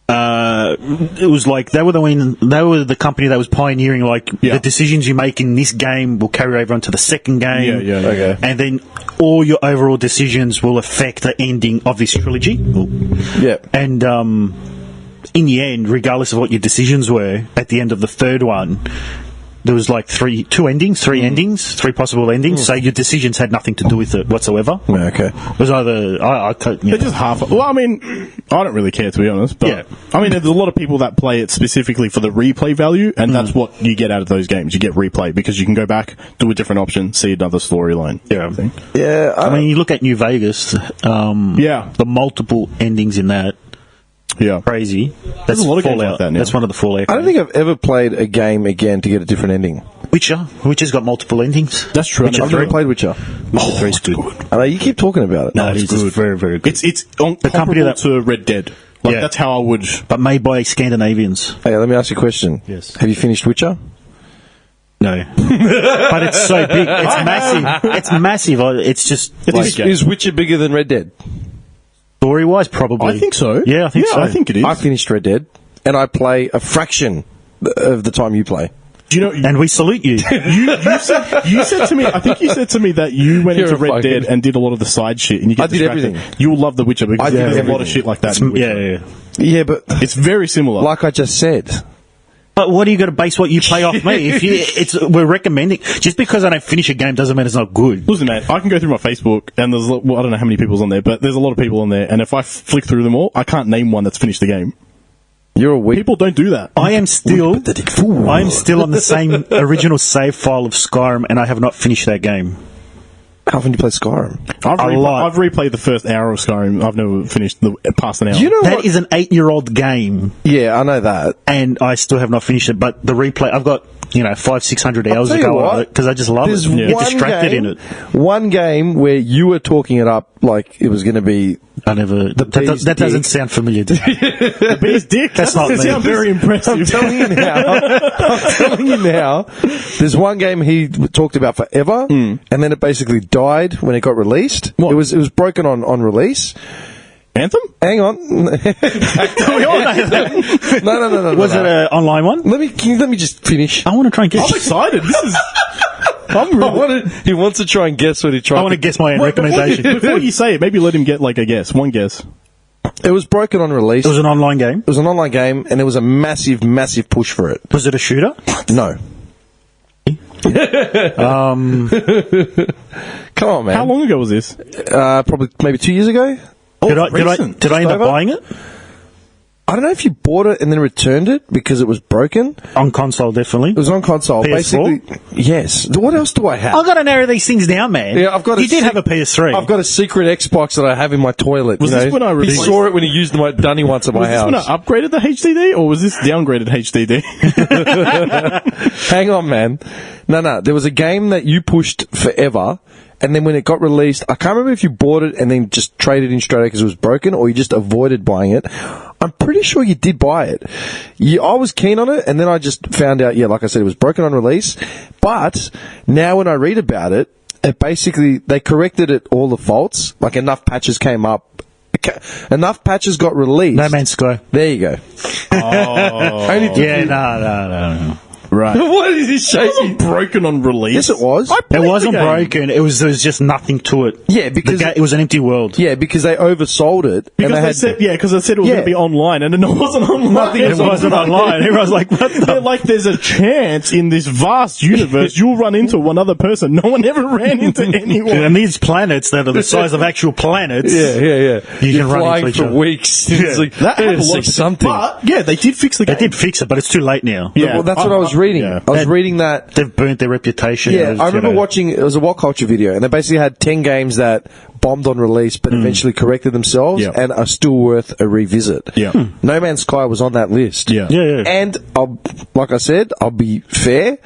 it was like they were the company that was pioneering the decisions you make in this game will carry over onto the second game. Okay. And then all your overall decisions will affect the ending of this trilogy. Yeah. And in the end, regardless of what your decisions were, at the end of the third one, there was three possible endings. So your decisions had nothing to do with it whatsoever. Okay. It was either They're just half. Well, I mean, I don't really care, to be honest. But I mean, there's a lot of people that play it specifically for the replay value, and that's what you get out of those games. You get replay because you can go back, do a different option, see another storyline. Yeah. I mean, you look at New Vegas. The multiple endings in that. Yeah, crazy. There's a lot of games like that now. That's one of the Fallout. I don't think I've ever played a game again to get a different ending. Witcher's got multiple endings. That's true. I've never played Witcher. Witcher 3's good. I know you keep talking about it. No, it's good. Very, very good. It's comparable to Red Dead. That's how I would. But made by Scandinavians. Hey, let me ask you a question. Yes. Have you finished Witcher? No. But it's so big. It's massive. It's massive. It's just... Is Witcher bigger than Red Dead? Story-wise, probably. I think so. Yeah, I think so. I think it is. I finished Red Dead, and I play a fraction of the time you play. Do you know? And we salute you. You said to me. I think you said to me that you went into Red Dead and did a lot of the side shit, and you get distracted. Everything. You will love The Witcher because there's a lot of shit like that. Yeah, but it's very similar. Like I just said. But what are you going to base what you play off me? We're recommending. Just because I don't finish a game doesn't mean it's not good. Listen, man, I can go through my Facebook and there's, I don't know how many people's on there, but there's a lot of people on there, and if I flick through them all, I can't name one that's finished the game. You're a weak... People don't do that. I am still on the same original save file of Skyrim, and I have not finished that game. How often do you play Skyrim? I've replayed the first hour of Skyrim. I've never finished past an hour. You know that is an 8-year-old game. Yeah, I know that. And I still have not finished it, but the replay, I've got, 500-600 hours to go on it, because I just love it. You get distracted in it. One game where you were talking it up like it was going to be... That doesn't sound familiar to me. The bee's dick? That's not me. Sounds very impressive. I'm telling you now. There's one game he talked about forever, and then it basically died when it got released. What? It was broken on release. Anthem? Hang on. We all know that. No. Was it an online one? Let me just finish. I want to try and get... I'm excited. This is... He wants to try and guess what he tried. I want to guess my own recommendation. Before you say it, maybe let him get like a guess. One guess. It was broken on release. It was an online game. It was an online game, and there was a massive, massive push for it. Was it a shooter? No. Come on, man. How long ago was this? Probably maybe 2 years ago. Did I end up buying it? I don't know if you bought it and then returned it because it was broken. On console, definitely. It was on console. PS4? Basically, yes. What else do I have? I've got to narrow these things down, man. Yeah, I've got. You did have a PS3. I've got a secret Xbox that I have in my toilet. Was this when I he released- saw it when he used my dunny once at my Was this house. when I upgraded the HDD, or was this downgraded HDD? Hang on, man. No. There was a game that you pushed forever, and then when it got released, I can't remember if you bought it and then just traded in straight away because it was broken, or you just avoided buying it. I'm pretty sure you did buy it. I was keen on it, and then I just found out, like I said, it was broken on release. But now when I read about it, basically, they corrected it, all the faults. Like, enough patches came up. Enough patches got released. No Man's Sky. There you go. No. Right. What is this shaking? It wasn't broken on release. Yes, it was. It wasn't broken. There was just nothing to it. Yeah, because it was an empty world. Yeah, because they oversold it. Because and they said it was going to be online, and it wasn't online. It wasn't online. Everyone's like, what the? They're like, there's a chance in this vast universe you'll run into one other person. No one ever ran into anyone. And these planets that are the size of actual planets. Yeah. You can run flying into each for other. weeks. Yeah. It's like, That had a lot of something. But, yeah, they did fix the game. They did fix it, but it's too late now. Yeah. Well, that's what I was reading. Yeah. I was reading that. They've burnt their reputation. Yeah, I remember watching, it was a What Culture video, and they basically had 10 games that bombed on release but eventually corrected themselves Yeah. and are still worth a revisit. Yeah. No Man's Sky was on that list. Yeah. And, like I said, I'll be fair,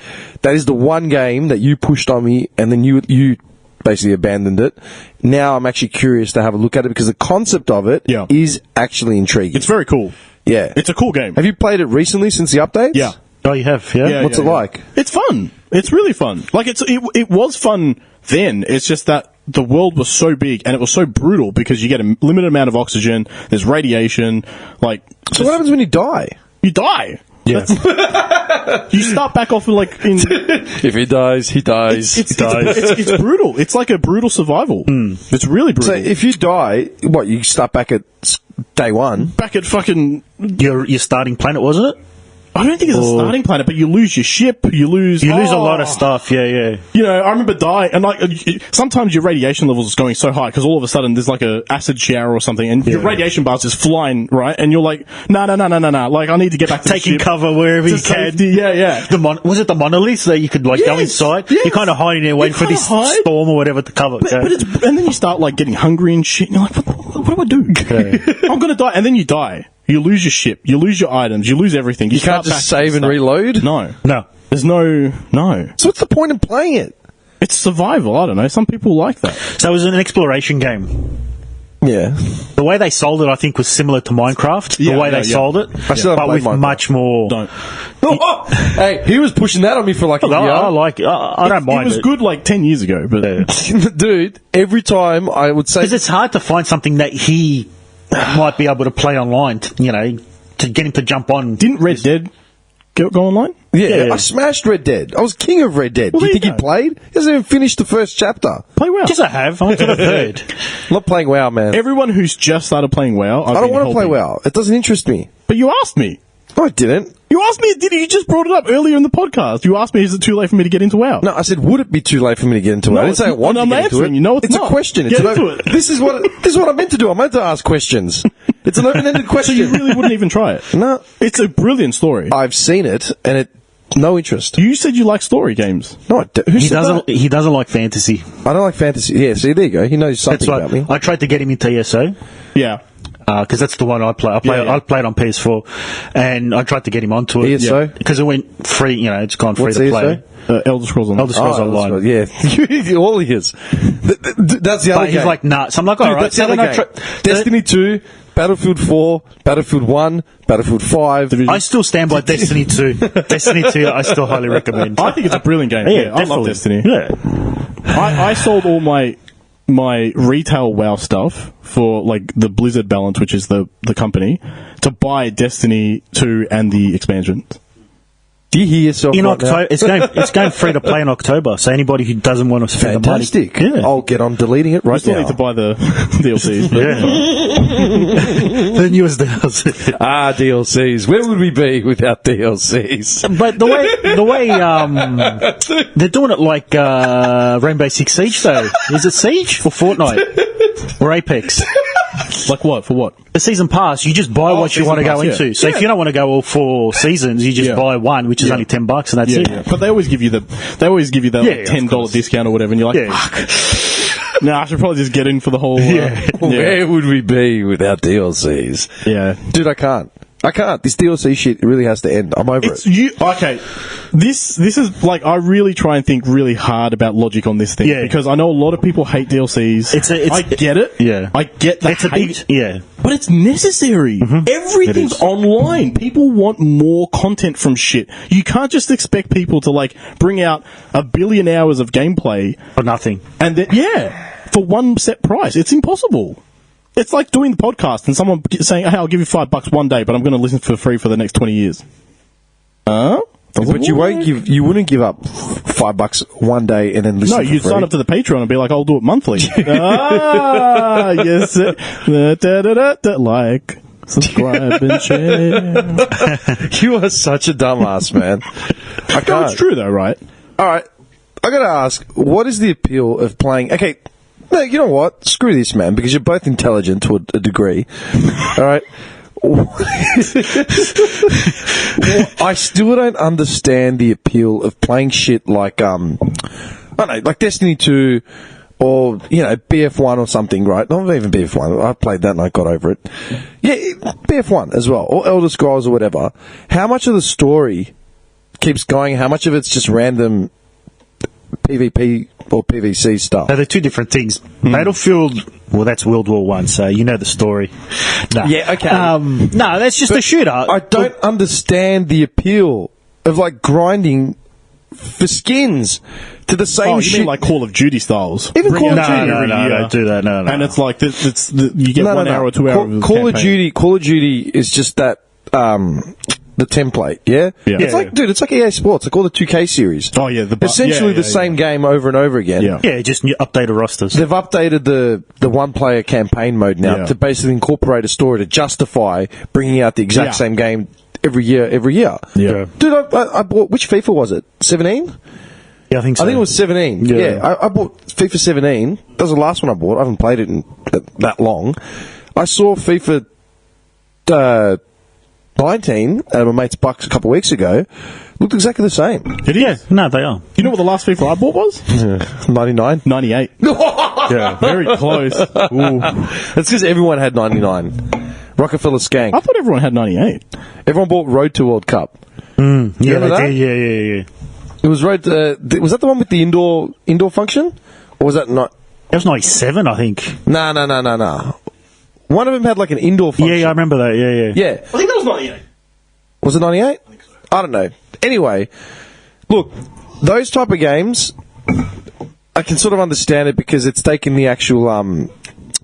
that is the one game that you pushed on me and then you basically abandoned it. Now I'm actually curious to have a look at it because the concept of it is actually intriguing. It's very cool. Yeah. It's a cool game. Have you played it recently since the updates? Yeah. Oh, you have, yeah? What's it like? It's fun. It's really fun. Like, it was fun then. It's just that the world was so big and it was so brutal because you get a limited amount of oxygen, there's radiation, like... So what happens when you die? You die. Yeah. You start back off like in... If he dies, he dies. It's brutal. It's like a brutal survival. It's really brutal. So if you die, what, you start back at day one? Back at fucking... Your starting planet, wasn't it? I don't think it's a starting planet, but you lose your ship, you lose a lot of stuff, yeah. You know, I remember dying, and like, sometimes your radiation levels is going so high, because all of a sudden there's like a acid shower or something, and your radiation bar is just flying, right? And you're like, no, like, I need to get back to taking the ship. cover wherever you can. Yeah. Was it the monoliths that you could go inside? Yes. You're kind of hiding there, waiting for this storm or whatever to cover. But and then you start like getting hungry and shit, and you're like, what do I do? Okay. I'm gonna die, and then you die. You lose your ship, you lose your items, you lose everything. You can't just save and reload? No. There's no. So what's the point in playing it? It's survival, I don't know. Some people like that. So it was an exploration game. Yeah. The way they sold it, I think, was similar to Minecraft. The way they sold it. I still haven't but played with Minecraft. much more... Don't. Hey, he was pushing that on me for like a year. I like it. I don't mind it. was good like 10 years ago, but... Dude, every time I would say... Because it's hard to find something that he might be able to play online, to get him to jump on. Didn't Red Dead go online? Yeah, I smashed Red Dead. I was king of Red Dead. Well, Do you there think you he go. played? He hasn't even finished the first chapter. Play WoW. Yes, I have. I went to the third. I'm not playing WoW, man. Everyone who's just started playing WoW, I don't want to play WoW. It doesn't interest me. But you asked me. No, I didn't. You asked me, you just brought it up earlier in the podcast. You asked me, is it too late for me to get into WoW? No, I said, would it be too late for me to get into it? I didn't say I wanted to get into it. You know it's a not. question. Get into it. This is what I'm meant to do. I'm meant to ask questions. It's an open-ended question. So you really wouldn't even try it? No. It's a brilliant story. I've seen it, and no interest. You said you like story games. No, I don't. He doesn't like fantasy. I don't like fantasy. Yeah, see, there you go. He knows something about me. I tried to get him into ESO. Yeah. Because that's the one I play. I played on PS4, and I tried to get him onto it. ESO? Because it went free. It's gone free What's to play. Elder Scrolls Online. Elder Scrolls Online. Yeah, all he is. That's the other But game. he's like nuts. I'm like, all right. That's the other game. Destiny 2, Battlefield 4, Battlefield 1, Battlefield 5. I still stand by Destiny 2. Destiny 2, I still highly recommend. I think it's a brilliant game. Yeah, I love definitely. Destiny. Yeah. I sold all my retail WoW stuff for like the Blizzard balance, which is the company, to buy Destiny 2 and the expansions. Do you hear yourself in right October, now? it's going free to play in October. So anybody who doesn't want to spend Fantastic. the money, I'll get on deleting it You right still now. need to buy the DLCs. the newest DLC. DLCs. Where would we be without DLCs? But the way they're doing it like Rainbow Six Siege though. Is it Siege or Fortnite or Apex? Like what? For what? The season pass, you just buy what you season want to go pass, yeah. into. So if you don't want to go all 4 seasons, you just buy one, which is only $10, and that's it. Yeah. But they always give you that like, $10 discount or whatever, and you're like, fuck. No, I should probably just get in for the whole. Where would we be without DLCs? Yeah, dude, I can't. This DLC shit really has to end. I'm over it. Okay, this is like, I really try and think really hard about logic on this thing because I know a lot of people hate DLCs. I get it. Yeah, I get the it's a hate. big, but it's necessary. Everything's online. People want more content from shit. You can't just expect people to like bring out 1 billion hours of gameplay for nothing, and then for one set price. It's impossible. It's like doing the podcast and someone saying, "Hey, I'll give you $5 one day, but I'm going to listen for free for the next 20 years." But you wouldn't give up $5 one day and then listen. No, you'd sign up to the Patreon and be like, "I'll do it monthly." Yes, like, subscribe, and share. You are such a dumbass, man. I can't. No, it's true though, right? All right, I got to ask, what is the appeal of playing? Okay. No, you know what? Screw this, man, because you're both intelligent to a degree. All right? I still don't understand the appeal of playing shit like, I don't know, like Destiny 2 or, BF1 or something, right? Not even BF1. I played that and I got over it. Yeah, BF1 as well, or Elder Scrolls or whatever. How much of the story keeps going? How much of it's just random PvP or PvC stuff? No, they're two different things. Battlefield, well, that's World War One, so you know the story. No. Yeah, okay. No, that's just a shooter. I don't understand the appeal of like grinding for skins to the same shit. You mean like Call of Duty styles? Even Call of Duty. No, don't do that. No. And it's like you get 1 hour or 2 hours. Call of Duty is just that. The template, yeah? It's like, dude, it's like EA Sports, like all the 2K series. Oh, yeah. Essentially the same game over and over again. Yeah, just updated rosters. They've updated the one-player campaign mode now to basically incorporate a story to justify bringing out the exact same game every year. Yeah. Dude, I bought, which FIFA was it? 17? Yeah, I think so. I think it was 17. Yeah. I bought FIFA 17. That was the last one I bought. I haven't played it in that long. I saw FIFA 19 at my mate's Bucks a couple of weeks ago. Looked exactly the same. No, they are. You know what the last FIFA I bought was? 99? 98. Yeah, very close. Ooh. That's because everyone had 99. Rockefeller Skank. I thought everyone had 98. Everyone bought Road to World Cup. Yeah, remember that? Yeah. It was Road to, was that the one with the indoor function? Or was that not? It was 97, I think. No. One of them had like an indoor function. Yeah, I remember that. Yeah. I think that was 98. Was it 98? I think so. I don't know. Anyway, look, those type of games, I can sort of understand it because it's taken the actual,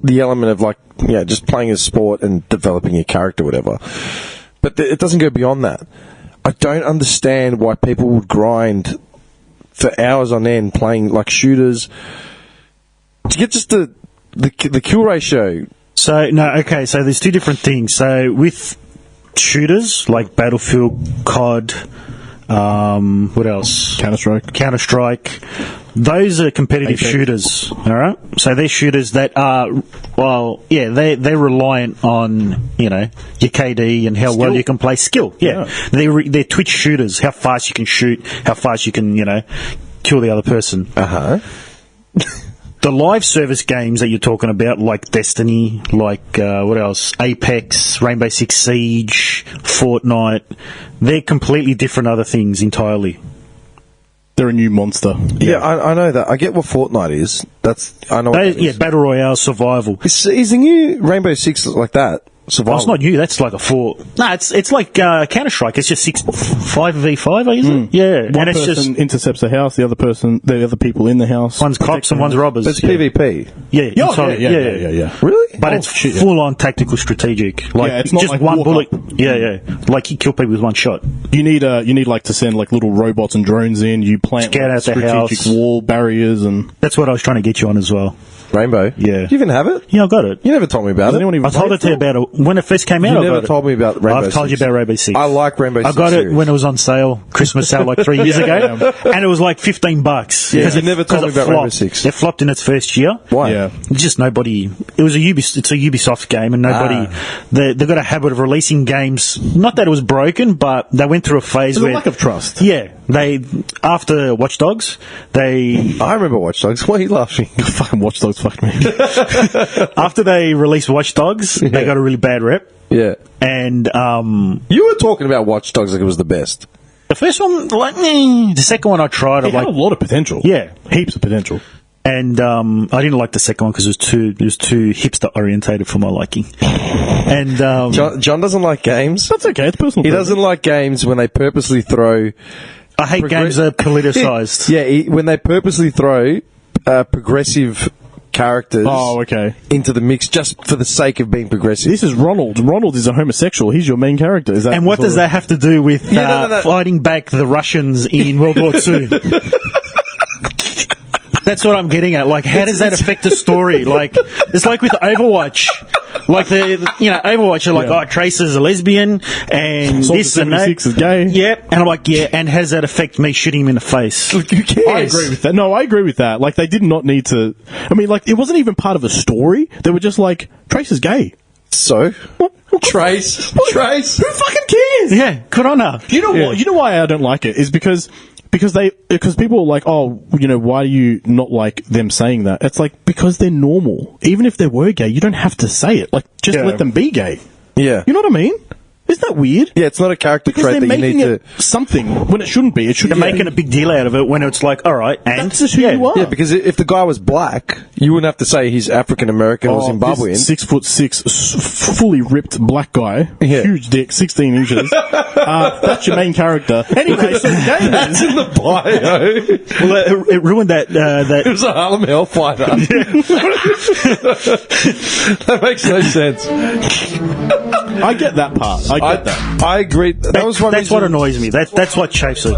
the element of like, just playing a sport and developing your character, whatever. But it doesn't go beyond that. I don't understand why people would grind for hours on end playing like shooters to get just the kill ratio. So there's two different things. So with shooters like Battlefield, COD, what else? Counter-Strike. Those are competitive shooters, all right? So they're shooters that are, they're reliant on, your KD and how well you can play skill. Yeah. They're Twitch shooters, how fast you can shoot, how fast you can, kill the other person. Uh-huh. The live service games that you're talking about, like Destiny, like, what else? Apex, Rainbow Six Siege, Fortnite, they're completely different other things entirely. They're a new monster. Yeah, I know that. I get what Fortnite is. I know what that is. Battle Royale, survival. Is the new Rainbow Six like that? Survival? Oh, it's not new, that's like a 4. No, it's like Counter-Strike, it's just 5v5, isn't it? Yeah. One and person it's just intercepts a house, the other people in the house. One's cops and one's robbers. But it's PvP. Yeah. Yeah. Really? but it's full on tactical strategic. Like it's not just like one walk bullet. Yeah. Like you kill people with one shot. You need like to send like little robots and drones in. You plant Get out the strategic house. wall barriers, and That's what I was trying to get you on as well. Rainbow. Yeah. Do you even have it? Yeah, I got it. You never told me about Does it. anyone even I told play it to you about it when it first came out. You I never got it. told me about Rainbow I've told you 6. about Rainbow Six. I like Rainbow Six. I got it series. when it was on sale, Christmas sale, like 3 years ago, and it was like $15. Yeah, 'Cause you never told me about Rainbow Six. It flopped in its first year. Why? Yeah. Just nobody. It was it's a Ubisoft game, and nobody. They got a habit of releasing games. Not that it was broken, but they went through a phase there's a where lack of trust. Yeah, they after Watch Dogs, they I remember Watch Dogs. Why are you laughing? Fucking Watch Dogs fucked me. after they released Watch Dogs, they got a really bad rep. Yeah. And You were talking about Watch Dogs like it was the best. the first one, like, the second one I tried, It had a lot of potential. yeah. Heaps of potential. And I didn't like the second one because it was too hipster orientated for my liking. And John doesn't like games. That's okay. It's personal. He doesn't like games when they purposely throw. I hate games that are politicized. Yeah, when they purposely throw progressive characters okay. into the mix just for the sake of being progressive. This is Ronald. Ronald is a homosexual. He's your main character. Is that? And what does that have to do with no. fighting back the Russians in World War II? That's what I'm getting at. Like, how does that affect the story? Like, it's like with Overwatch. Like, Overwatch are like, oh, Tracer's a lesbian, and Soldier this and that. 76 is gay. Yep. And I'm like, yeah, and how does that affect me shooting him in the face? Who cares? I agree with that. No, I agree with that. Like, they did not need to. I mean, like, it wasn't even part of a story. They were just like, Trace is gay. So? Trace. Who fucking cares? Yeah, good on her. You know what? You know why I don't like it is because people are like, oh, why do you not like them saying that? It's like, because they're normal. Even if they were gay, you don't have to say it. Like, just let them be gay. Yeah. You know what I mean? Isn't that weird? Yeah, it's not a character Because trait they're that you making need to. it something when it shouldn't be. It should They're be making a big deal out of it when it's like, all right, and that's just who you are. Yeah, because if the guy was black, you wouldn't have to say he's African American or Zimbabwean. 6'6", fully ripped black guy, Yeah. huge dick, 16 inches. That's your main character. Anyway, so the game That's in the bio. well, it ruined that. It was a Harlem Hellfighter. That makes no sense. I get that part. I get that. I agree. That was one That's reason. what annoys me. That's what chafes it.